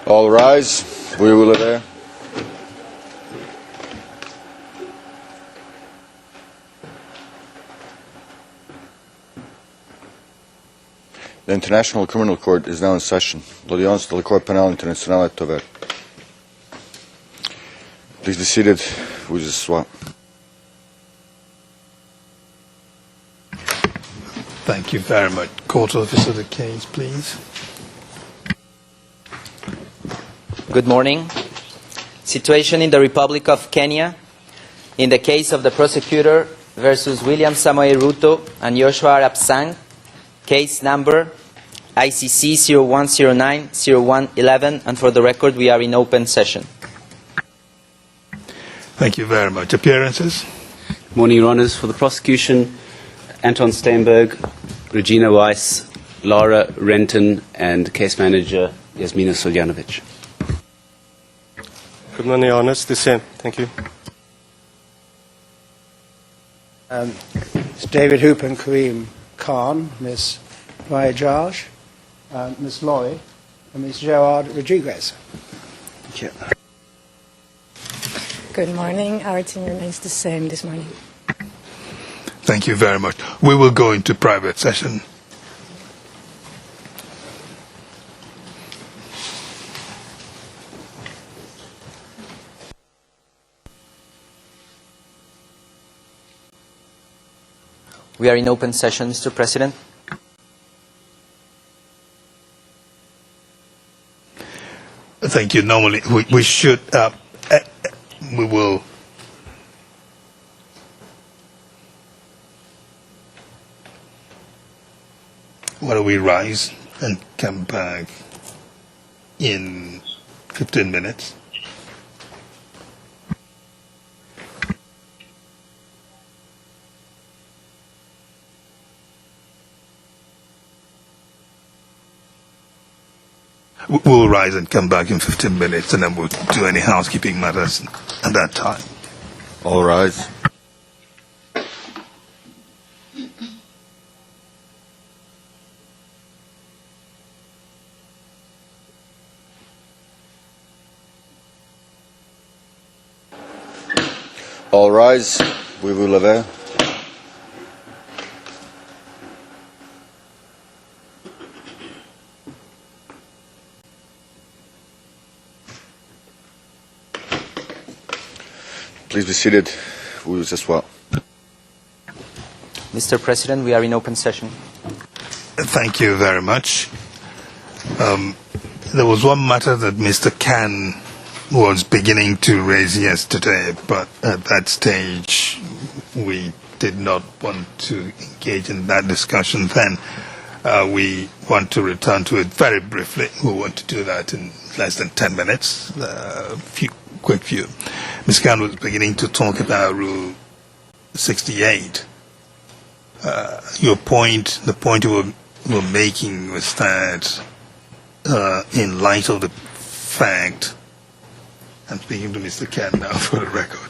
All rise. We will adhere. The International Criminal Court is now in session. L'audience de la Cour pénale internationale est ouverte. Please be seated. Vous asseoir. Thank you very much. Court officer, the case, please. Good morning. Situation in the Republic of Kenya. In the case of the prosecutor versus William Samoei Ruto and Joshua Arap Sang, case number ICC 0109-0111, and for the record, we are in open session. Thank you very much. Appearances? Morning, Your Honours. For the prosecution, Anton Steinberg, Regina Weiss, Laura Renton, and case manager Yasmina Soljanovic. Good morning, Your Honours. The same. Thank you. It's David Hoop and Kareem Khan, Ms. Vajaj, Ms. Laurie, and Ms. Gerard Rodriguez. Thank you. Good morning. Our team remains the same this morning. Thank you very much. We will go into private session. We are in open session, Mr. President. Thank you. Normally, we should, we will. Why don't we rise and come back in 15 minutes? We'll rise and come back in 15 minutes, and then we'll do any housekeeping matters at that time. All rise. All rise. We will adhere. Please be seated. We will asseoir. Mr. President, we are in open session. Thank you very much. There was one matter that Mr. Khan was beginning to raise yesterday, but at that stage we did not want to engage in that discussion then. We want to return to it very briefly. We want to do that in less than 10 minutes. Quick view. Ms. Khan was beginning to talk about Rule 68. The point you were making was that in light of the fact, I'm speaking to Mr. Khan now for the record,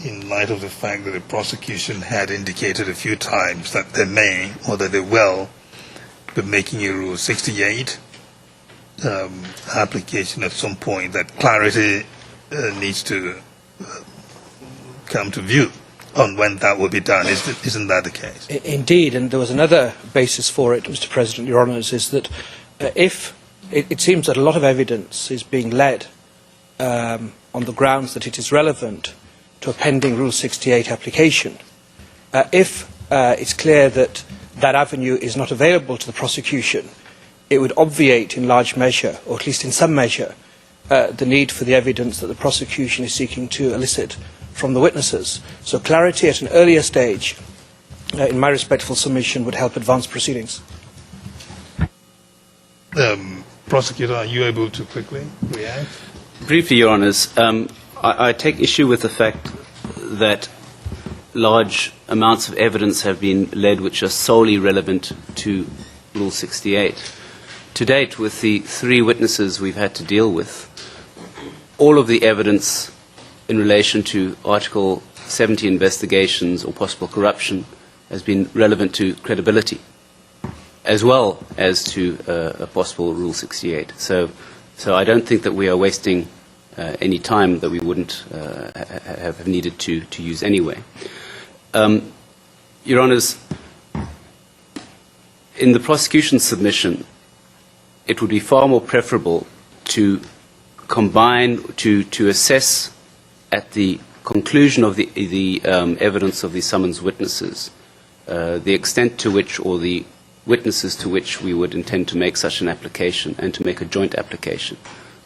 in light of the fact that the prosecution had indicated a few times that they may or that they will be making a Rule 68 application at some point, that clarity needs to come to view on when that will be done. Isn't that the case? Indeed, and there was another basis for it, Mr. President, Your Honours, is that if it seems that a lot of evidence is being led on the grounds that it is relevant to a pending Rule 68 application, if it's clear that that avenue is not available to the prosecution, it would obviate in large measure, or at least in some measure, the need for the evidence that the prosecution is seeking to elicit from the witnesses. So clarity at an earlier stage, in my respectful submission, would help advance proceedings. Prosecutor, are you able to quickly react? Briefly, Your Honours, I take issue with the fact that large amounts of evidence have been led which are solely relevant to Rule 68. To date, with the 3 witnesses we've had to deal with, all of the evidence in relation to Article 70 investigations or possible corruption has been relevant to credibility. as well as to a possible Rule 68. So I don't think that we are wasting any time that we wouldn't have needed to use anyway. Your Honours, in the prosecution submission, it would be far more preferable to combine, to assess at the conclusion of the evidence of the summons witnesses, the extent to which, or the witnesses to which we would intend to make such an application, and to make a joint application,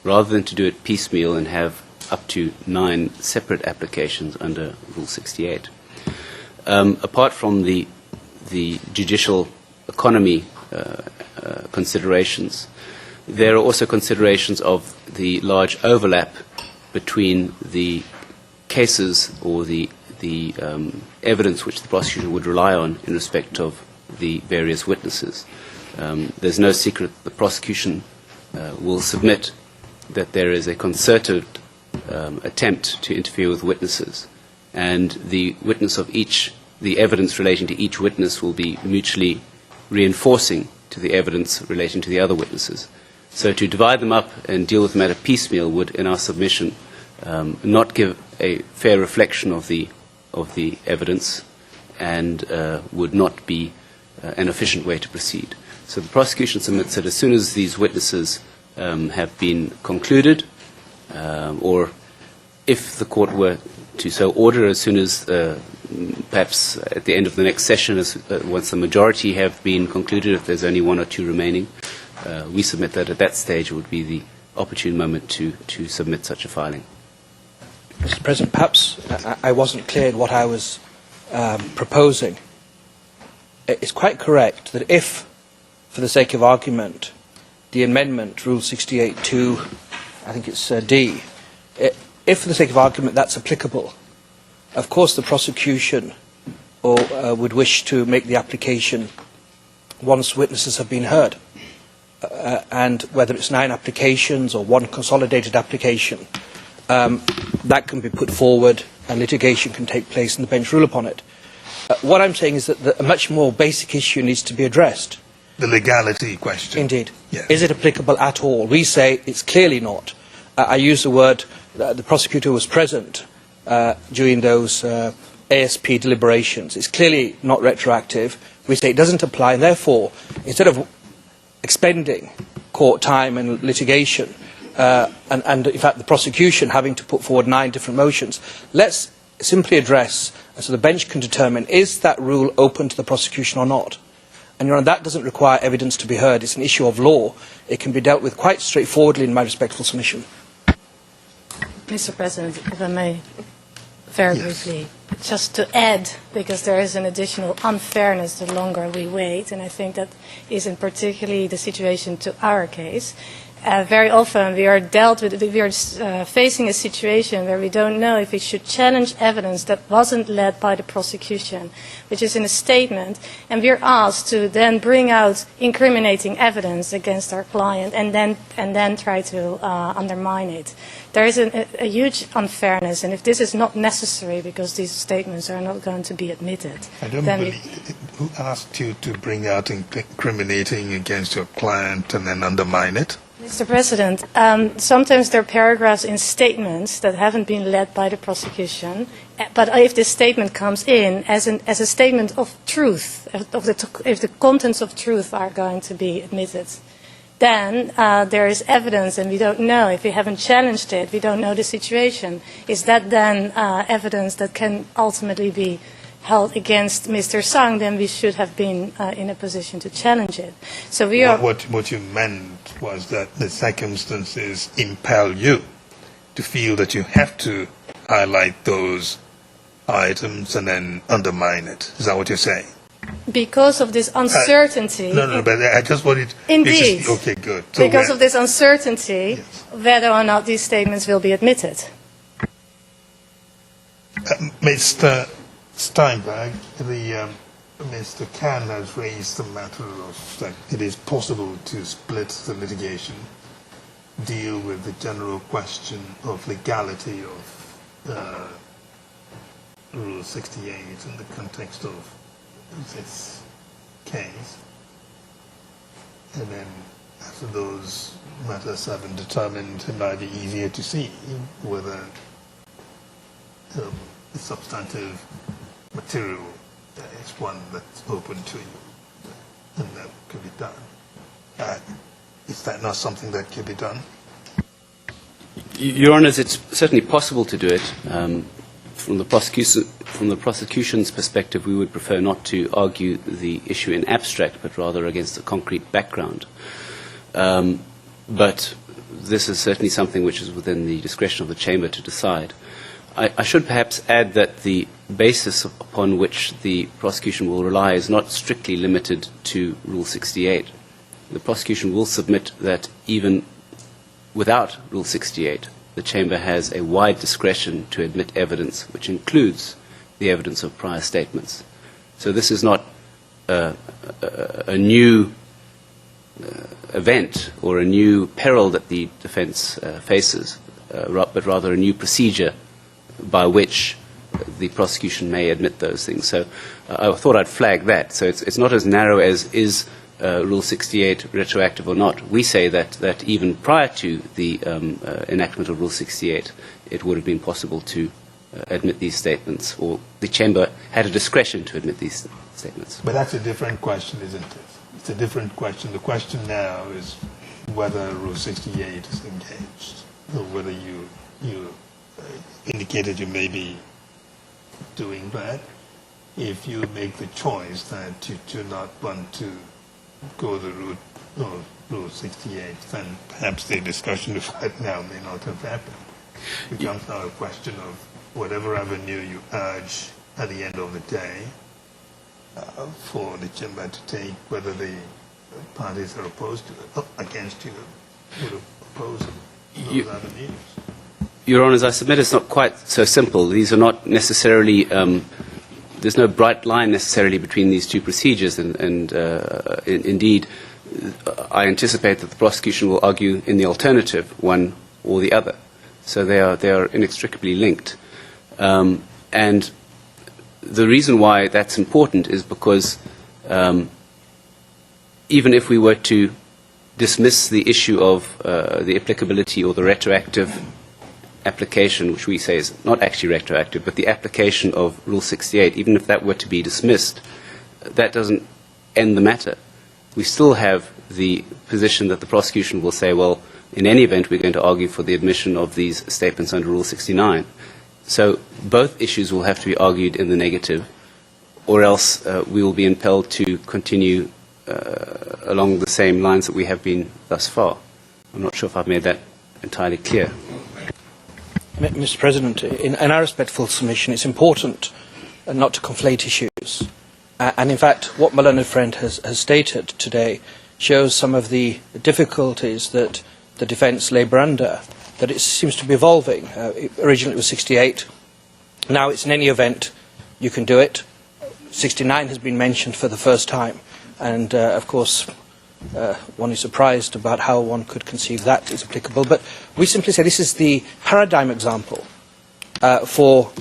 rather than to do it piecemeal and have up to 9 separate applications under Rule 68. Apart from the judicial economy considerations, there are also considerations of the large overlap between the cases or the evidence which the prosecutor would rely on in respect of the various witnesses. There's no secret the prosecution will submit that there is a concerted attempt to interfere with witnesses, and the witness of each, the evidence relating to each witness will be mutually reinforcing to the evidence relating to the other witnesses. So to divide them up and deal with the matter piecemeal would, in our submission, not give a fair reflection of the evidence, and would not be an efficient way to proceed. So the prosecution submits that as soon as these witnesses have been concluded, or if the court were to so order, as soon as perhaps at the end of the next session, once the majority have been concluded, if there's only 1 or 2 remaining, we submit that at that stage would be the opportune moment to submit such a filing. Mr. President, perhaps I wasn't clear in what I was proposing. It's quite correct that if, for the sake of argument, the amendment, Rule 68(2), I think it's D, if for the sake of argument that's applicable, of course the prosecution would wish to make the application once witnesses have been heard. And whether it's 9 applications or 1 consolidated application, that can be put forward and litigation can take place and the bench rule upon it. What I'm saying is that a much more basic issue needs to be addressed. The legality question. Indeed. Yeah. Is it applicable at all? We say it's clearly not. I use the word, the prosecutor was present during those ASP deliberations. It's clearly not retroactive. We say it doesn't apply, and therefore, instead of expending court time and litigation, and in fact the prosecution having to put forward 9 different motions, let's simply address, so the bench can determine, is that rule open to the prosecution or not? And Your Honour, that doesn't require evidence to be heard. It's an issue of law. It can be dealt with quite straightforwardly in my respectful submission. Mr. President, if I may, very briefly, just to add, because there is an additional unfairness the longer we wait, and I think that isn't particularly the situation to our case. Very often we are facing a situation where we don't know if we should challenge evidence that wasn't led by the prosecution, which is in a statement, and we are asked to then bring out incriminating evidence against our client and then try to undermine it. There is a huge unfairness, and if this is not necessary because these statements are not going to be admitted, I don't believe. Who asked you to bring out incriminating against your client and then undermine it? Mr. President, sometimes there are paragraphs in statements that haven't been led by the prosecution, but if this statement comes in as a statement of truth, if the contents of truth are going to be admitted, then there is evidence and we don't know. If we haven't challenged it, we don't know the situation. Is that then evidence that can ultimately be held against Mr. Sang, then we should have been in a position to challenge it. So we are. What you meant was that the circumstances impel you to feel that you have to highlight those items and then undermine it. Is that what you're saying? Because of this uncertainty. No, but I just wanted. Indeed. Okay, good. So because of this uncertainty, yes, whether or not these statements will be admitted. Mr. Steinberg, Mr. Can has raised the matter of that it is possible to split the litigation, deal with the general question of legality of Rule 68 in the context of this case, and then to decide on the merits. Is that what you're saying? Indeed. Because of this uncertainty. Because of this uncertainty, whether or not these statements will be admitted. Okay, good. So because of this uncertainty, and then after those matters have been determined, it might be easier to see whether the substantive material is one that's open to you, and that could be done. Is that not something that could be done? Your Honours, it's certainly possible to do it. From the prosecution's perspective, we would prefer not to argue the issue in abstract, but rather against a concrete background. But this is certainly something which is within the discretion of the Chamber to decide. I should perhaps add that the basis upon which the prosecution will rely is not strictly limited to Rule 68. The prosecution will submit that even without Rule 68, the Chamber has a wide discretion to admit evidence, which includes the evidence of prior statements. So this is not a new event or a new peril that the defence faces, but rather a new procedure by which the prosecution may admit those things. So I thought I'd flag that. So it's not as narrow as is Rule 68 retroactive or not. We say that even prior to the enactment of Rule 68, it would have been possible to admit these statements, or the Chamber had a discretion to admit these statements. But that's a different question, isn't it? It's a different question. The question now is whether Rule 68 is engaged, or whether you indicated you may be doing that. If you make the choice that you do not want to go the route of Rule 68, then perhaps the discussion right now may not have happened. It becomes now a question of whatever avenue you urge at the end of the day for the Chamber to take, whether the parties are opposed to it, against you, would oppose those avenues. Your Honours, I submit it's not quite so simple. These are not necessarily, there's no bright line necessarily between these two procedures, and indeed, I anticipate that the prosecution will argue in the alternative, one or the other. So they are inextricably linked. And the reason why that's important is because even if we were to dismiss the issue of the applicability or the retroactive application, which we say is not actually retroactive, but the application of Rule 68, even if that were to be dismissed, that doesn't end the matter. We still have the position that the prosecution will say, well, in any event, we're going to argue for the admission of these statements under Rule 69. So both issues will have to be argued in the negative, or else we will be impelled to continue along the same lines that we have been thus far. I'm not sure if I've made that entirely clear. Mr. President, in our respectful submission, it's important not to conflate issues. And in fact, what my learned friend has stated today shows some of the difficulties that the defence labour under, that it seems to be evolving. Originally it was 68. Now it's in any event, you can do it. 69 has been mentioned for the first time. And of course, one is surprised about how one could conceive that is applicable. But we simply say this is the paradigm example for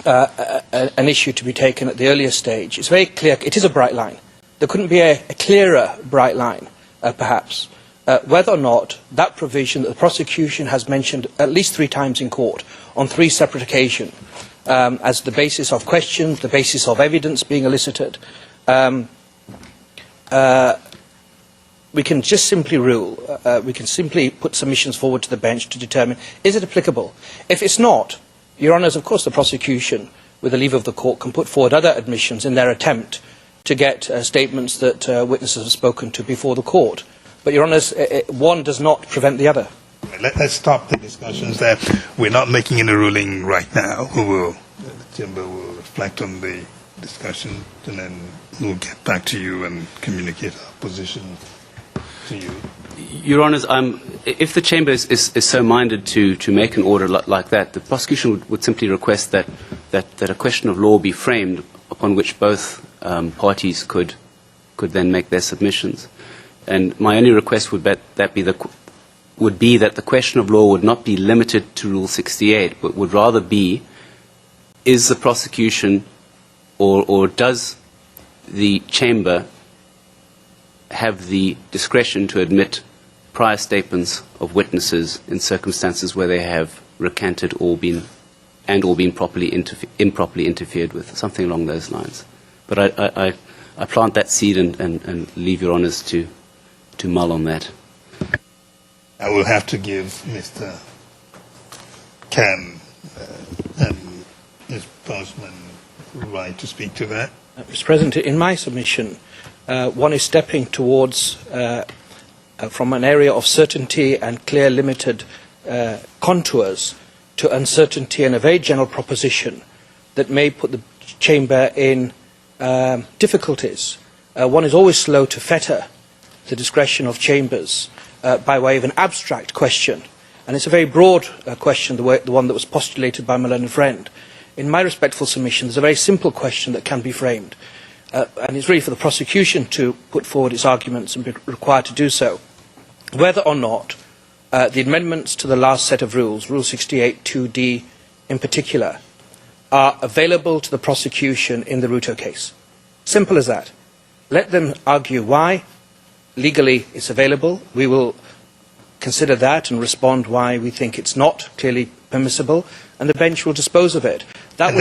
an issue to be taken at the earliest stage. It's very clear. It is a bright line. There couldn't be a clearer bright line, perhaps, whether or not that provision that the prosecution has mentioned at least 3 times in court on 3 separate occasions as the basis of questions, the basis of evidence being elicited, we can just simply rule, we can simply put submissions forward to the bench to determine, is it applicable? If it's not, Your Honours, of course the prosecution, with the leave of the court, can put forward other admissions in their attempt to get statements that witnesses have spoken to before the court. But, Your Honours, one does not prevent the other. Let's stop the discussions there. We're not making any ruling right now. The Chamber will reflect on the discussion, and then we'll get back to you and communicate our position to you. Your Honours, if the Chamber is so minded to make an order like that, the prosecution would simply request that a question of law be framed upon which both parties could then make their submissions. And my only request would be that the question of law would not be limited to Rule 68, but would rather be, is the prosecution or does the Chamber have the discretion to admit prior statements of witnesses in circumstances where they have recanted or been improperly interfered with, something along those lines. But I plant that seed and leave Your Honours to mull on that. I will have to give Mr. Can and Ms. Bosman right to speak to that. Mr. President, in my submission, one is stepping towards, from an area of certainty and clear limited contours to uncertainty and a very general proposition that may put the Chamber in difficulties. One is always slow to fetter the discretion of chambers by way of an abstract question, and it's a very broad question, the one that was postulated by my learned friend. In my respectful submission, there's a very simple question that can be framed, and it's really for the prosecution to put forward its arguments and be required to do so. Whether or not the amendments to the last set of rules, Rule 68 2D in particular, are available to the prosecution in the Ruto case. Simple as that. Let them argue why. Legally it's available. We will consider that and respond why we think it's not clearly permissible, and the bench will dispose of it. That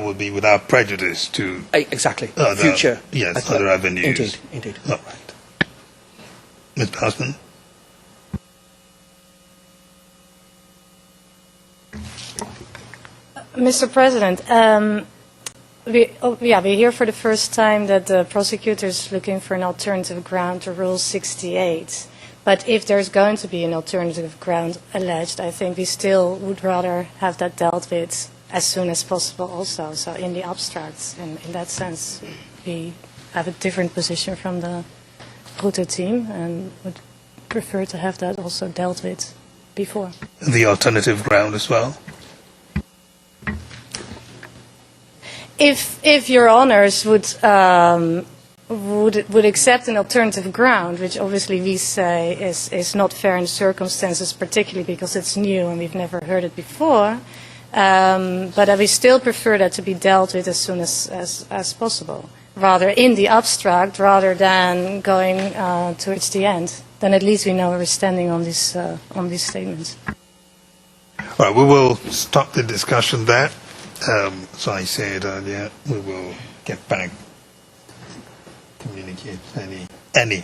will be without prejudice to exactly future other avenues. Indeed. All right. Ms. Bosman. Mr. President, we hear for the first time that the prosecutor is looking for an alternative ground to Rule 68. But if there's going to be an alternative ground alleged, I think we still would rather have that dealt with as soon as possible also. So in the abstract, in that sense, we have a different position from the Ruto team and would prefer to have that also dealt with before. The alternative ground as well? If Your Honours would accept an alternative ground, which obviously we say is not fair in circumstances, particularly because it's new and we've never heard it before, but we still prefer that to be dealt with as soon as possible, rather in the abstract, rather than going towards the end. Then at least we know where we're standing on these statements. All right, we will stop the discussion there. As I said earlier, we will get back, communicate any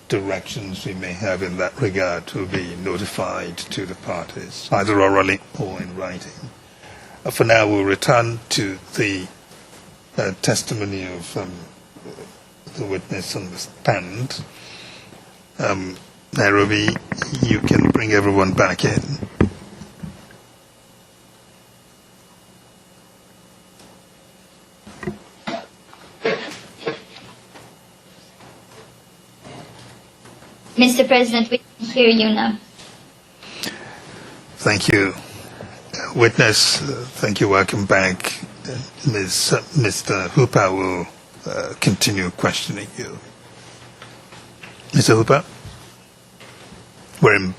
directions we may have in that regard to be notified to the parties, either orally or in writing. For now, we'll return to the testimony of the witness on the stand. Nairobi, you can bring everyone back in. Mr. President, we can hear you now. Thank you. Witness, thank you. Welcome back. Mr. Hooper will continue questioning you. Mr. Hooper, we're in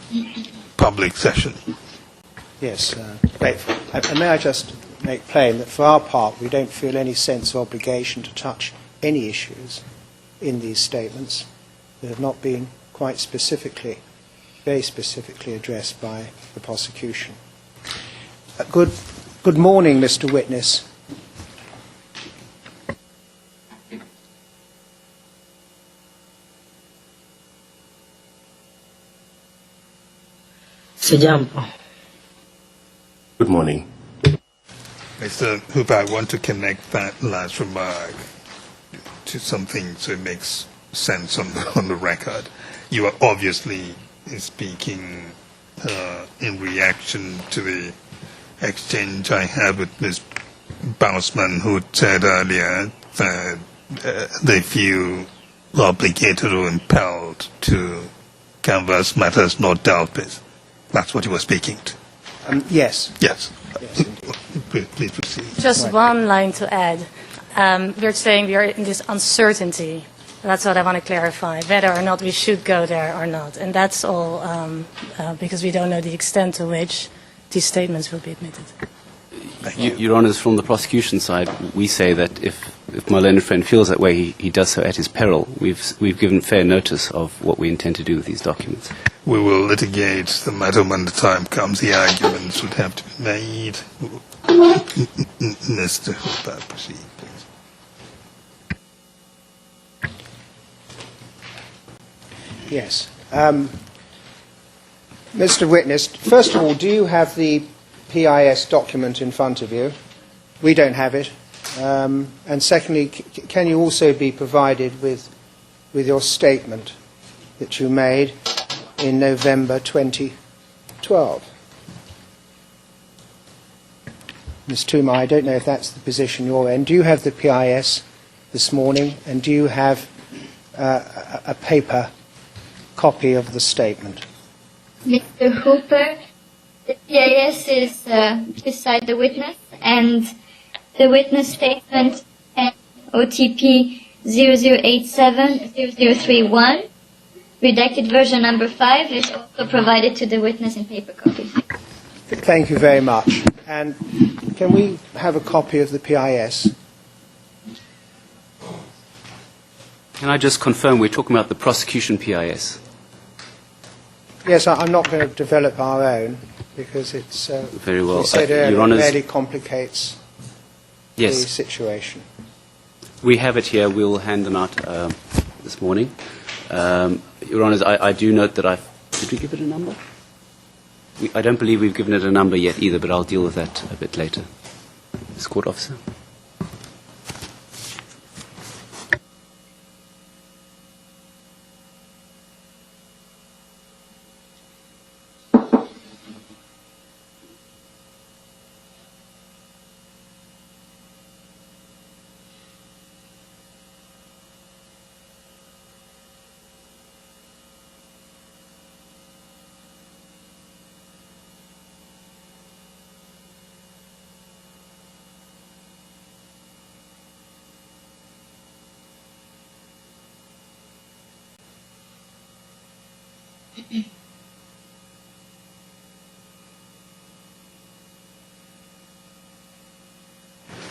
public session. Yes, grateful. And may I just make plain that for our part, we don't feel any sense of obligation to touch any issues in these statements that have not been quite specifically, very specifically addressed by the prosecution. Good morning, Mr. Witness. Good morning. Mr. Hooper, I want to connect that last remark to something so it makes sense on the record. You are obviously speaking in reaction to the exchange I had with Ms. Bausman, who said earlier that they feel obligated or impelled to canvass matters not dealt with. That's what you were speaking to. Yes. Yes. Yes, indeed. Please proceed. Just one line to add. We're saying we are in this uncertainty. That's what I want to clarify, whether or not we should go there or not. And that's all because we don't know the extent to which these statements will be admitted. Your Honours, from the prosecution side, we say that if if my learned friend feels that way, he does so at his peril. We've given fair notice of what we intend to do with these documents. We will litigate the matter when the time comes. The arguments would have to be made. Mr. Hooper, proceed, please. Yes. Mr. Witness, first of all, do you have the PIS document in front of you? We don't have it. And secondly, can you also be provided with your statement that you made in November 2012? Ms. Tooma, I don't know if that's the position you're in. Do you have the PIS this morning, and do you have a paper copy of the statement? Mr. Hooper, the PIS is beside the witness, and the witness statement and OTP 0087-0031, redacted version number 5, is also provided to the witness in paper copy. Thank you very much. And can we have a copy of the PIS? Can I just confirm we're talking about the prosecution PIS? Yes, I'm not going to develop our own because it's, Very well. we said Your earlier, Honours, really complicates the yes, situation. we have it here. We'll hand them out this morning. Your Honours, I do note that did we give it a number? I don't believe we've given it a number yet either, but I'll deal with that a bit later. Ms. Court Officer.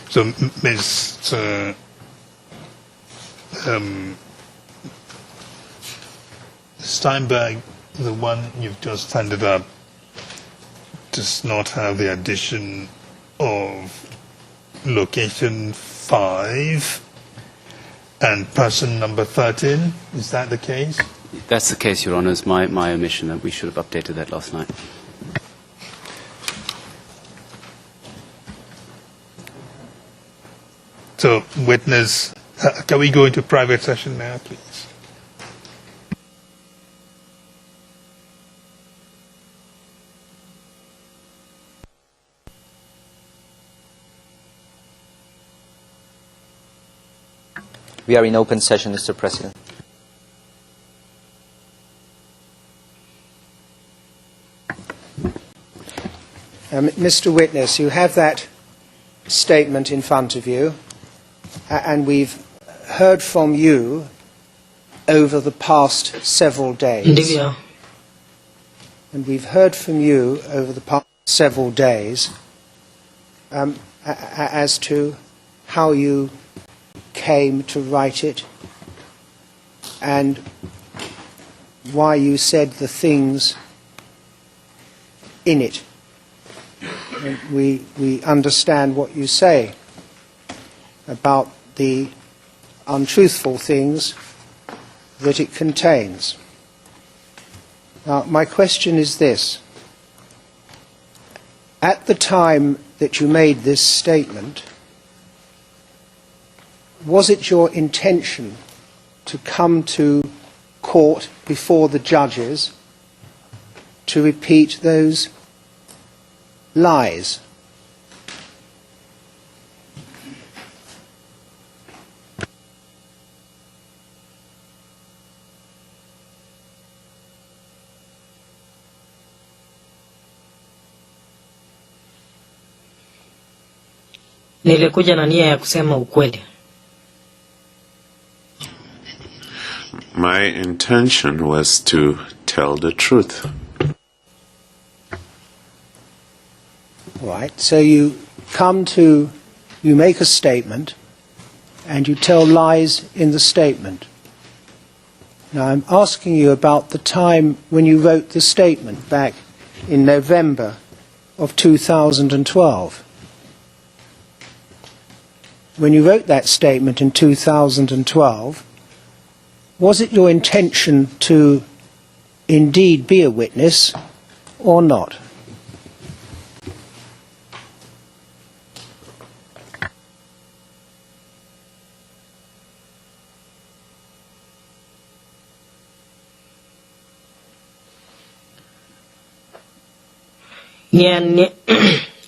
So, Mr. Steinberg, the one you've just handed up does not have the addition of location 5 and person number 13. Is that the case? That's the case, Your Honours. My omission. We should have updated that last night. So, witness, can we go into private session now, please? We are in open session, Mr. President. Mr. Witness, you have that statement in front of you, and we've heard from you over the past several days. And we've heard from you over the past several days as to how you came to write it and why you said the things in it. And we understand what you say about the untruthful things that it contains. Now, my question is this. At the time that you made this statement, was it your intention to come to court before the judges to repeat those lies? Nilikuja na nia ya kusema ukweli. My intention was to tell the truth. Right, so you make a statement, and you tell lies in the statement. Now, I'm asking you about the time when you wrote the statement back in November of 2012. When you wrote that statement in 2012, was it your intention to indeed be a witness or not?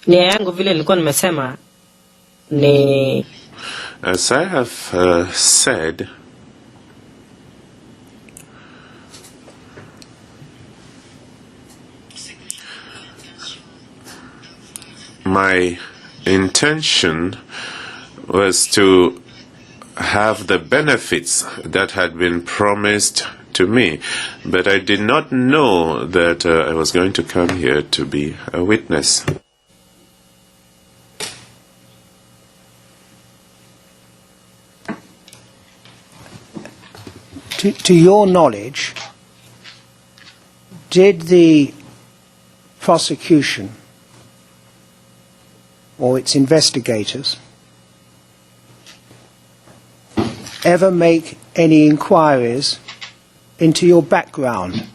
Nia yangu vile nilikuwa nimesema ni As I have said, my intention was to have the benefits that had been promised to me, but I did not know that I was going to come here to be a witness. To your knowledge, did the prosecution or its investigators ever make any inquiries into your background?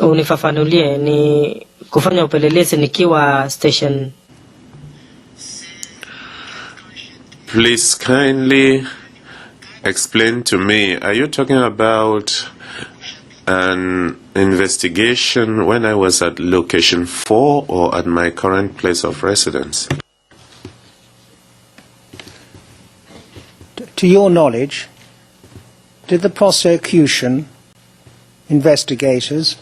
unifafanulie ni kufanya upelelezi nikiwa station. Please kindly explain to me, are you talking about an investigation when I was at location 4 or at my current place of residence? To your knowledge, did the prosecution investigators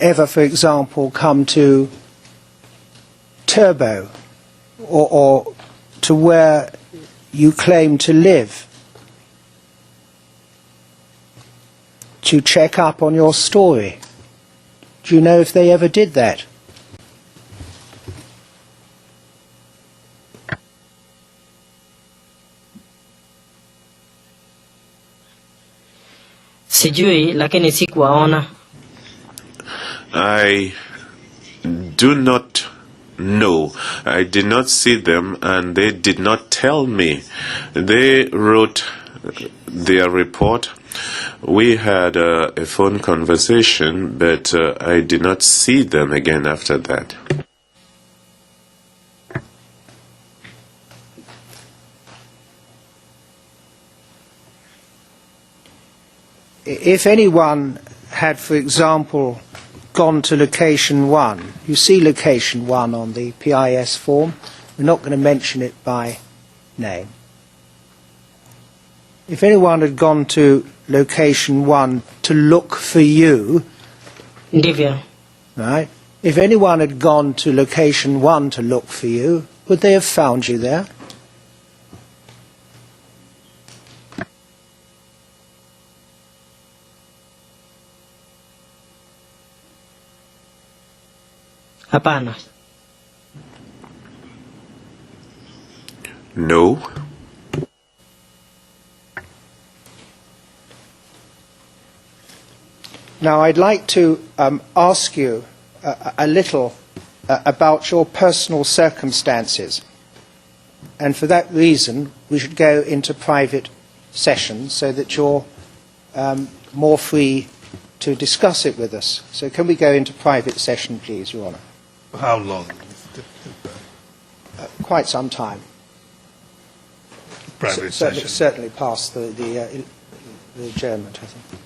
ever, for example, come to Turbo or to where you claim to live to check up on your story? Do you know if they ever did that? Sijui, lakini sikuwaona. I do not know. I did not see them, and they did not tell me. They wrote their report. We had a phone conversation, but I did not see them again after that. If anyone had, for example, gone to location 1, you see location 1 on the PIS form, we're not going to mention it by name. If anyone had gone to location 1 to look for you, Ndivyo. right? If anyone had gone to location 1 to look for you, would they have found you there? Hapana. No. Now, I'd like to ask you a little about your personal circumstances. And for that reason, we should go into private sessions so that you're more free to discuss it with us. So can we go into private session, please, Your Honour? How long? Quite some time. Private session. Certainly past the adjournment, I think.